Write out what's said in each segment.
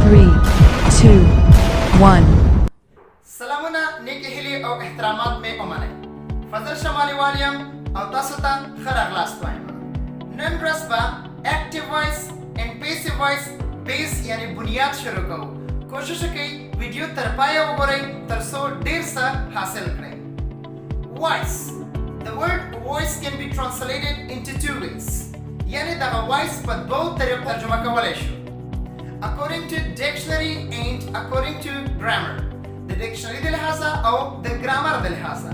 3, 2, 1. سلامونه نیکې هیلې او احترامات مې ومنئ. فضل شمالي والیم او تاسو ته ښه راغلاست وایم. نن ورځ به اکټیو وایس اینډ پیسیو وایس بیس یعنی بنیاد شروع کوو. کوشش وکړئ ویډیو تر پایه وګورئ تر څو ډېر څه حاصل کړئ. Voice. The word voice can be translated into two ways. یعنی دغه voice په دوو طریقو ترجمه کولی شو. According to dictionary and according to grammar. د dictionary د لحاظه او د grammar د لحاظه.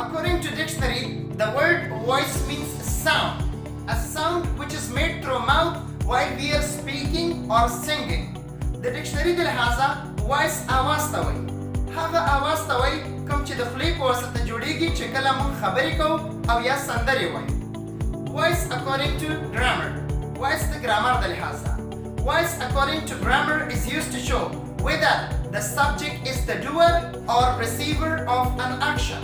According to dictionary, the word voice means sound. A sound which is made through mouth while we are speaking or singing. د dictionary د لحاظه voice आवाज ته وایي. هغه आवाज ته وایي کوم چې د خولې په واسطه جوړیږي چې کله موږ خبرې کوو او یا سندرې وایو. Voice according to grammar. Voice د grammar د لحاظه. Voice according to grammar is used to show whether the subject is the doer or receiver of an action.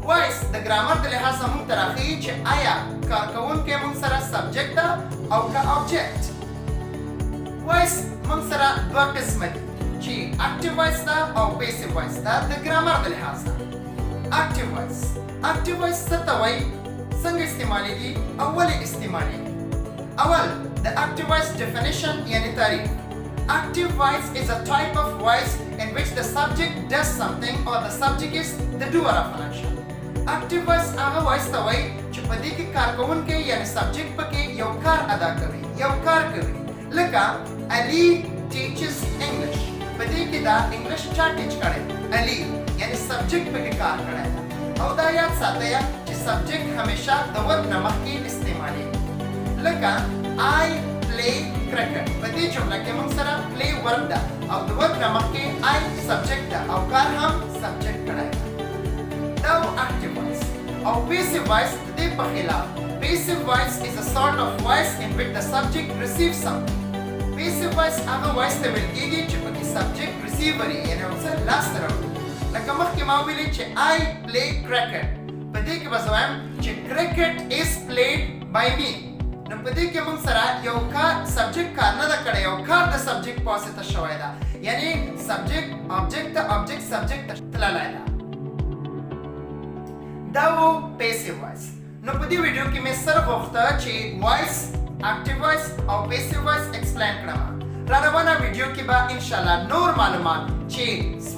Voice د grammar د لحاظه موږ ته راښیي چې آیا کارکوونکی موږ سره subject ده او که object. Voice موږ سره دوه قسمه دي چې active voice ده او passive voice ده د grammar د لحاظه. Active voice. Active voice څه ته وایي؟ څنګه استعمالیږي او ولې استعمالیږي؟ اول the active voice definition یعنی تعریف. Active voice is a type of voice in which the subject does something or the subject is the doer of an action. Active voice هغه voice ته وایي چې په دې کې کارکوونکی یعنی subject پکې یو کار ادا کوي، یو کار کوي. لکه Ali teaches English. په دې کې دا English چا ټیچ کړی؟ Ali یعنی subject پکې کار کړی دی. او دا یاد ساتئ چې subject همیشه د verb نه مخکې استعمالیږي. لکه I play cricket. په دې جمله کې موږ سره play verb ده او د verb نه مخکې I subject ده او کار هم subject کړی دی. دا و active voice. او passive voice د دې په خلاف. Passive voice is a sort of voice in which the subject receives something. Passive voice هغه voice ته ویل کېږي چې پکې subject receiver یې یعنې ورسره لاسته راوړي. لکه مخکې ما ویلي چې I play cricket. په دې کې به زه وایم چې cricket is played by me. نو په دې کې موږ سره یو کار subject کار نه ده کړی، یو کار د subject په واسطه شوی ده. یعنې subject object ته object subject ته تللی ده. دا و passive voice. نو په دې ویډیو کې مې صرف غوښته چې voice active voice او passive voice explain کړم. را روانه ویډیو کې به انشاءالله نور معلومات چې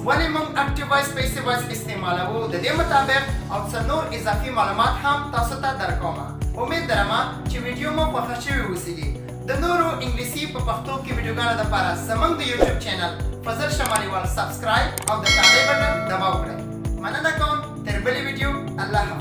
ولې موږ active voice passive voice استعمالوو د دې مطابق او څه نور اضافي معلومات هم تاسو ته درکوم. امید لرم چې ویډیو مو خوښه شوې اوسیږي. د نورو انګلیسي په پښتو کې ویډیوګانو لپاره زموږ د یوټیوب چینل فضل شمالي وال سبسکرایب او د تابع بټن دباو کړئ. مننه کوم تر بلې ویډیو. الله حافظ.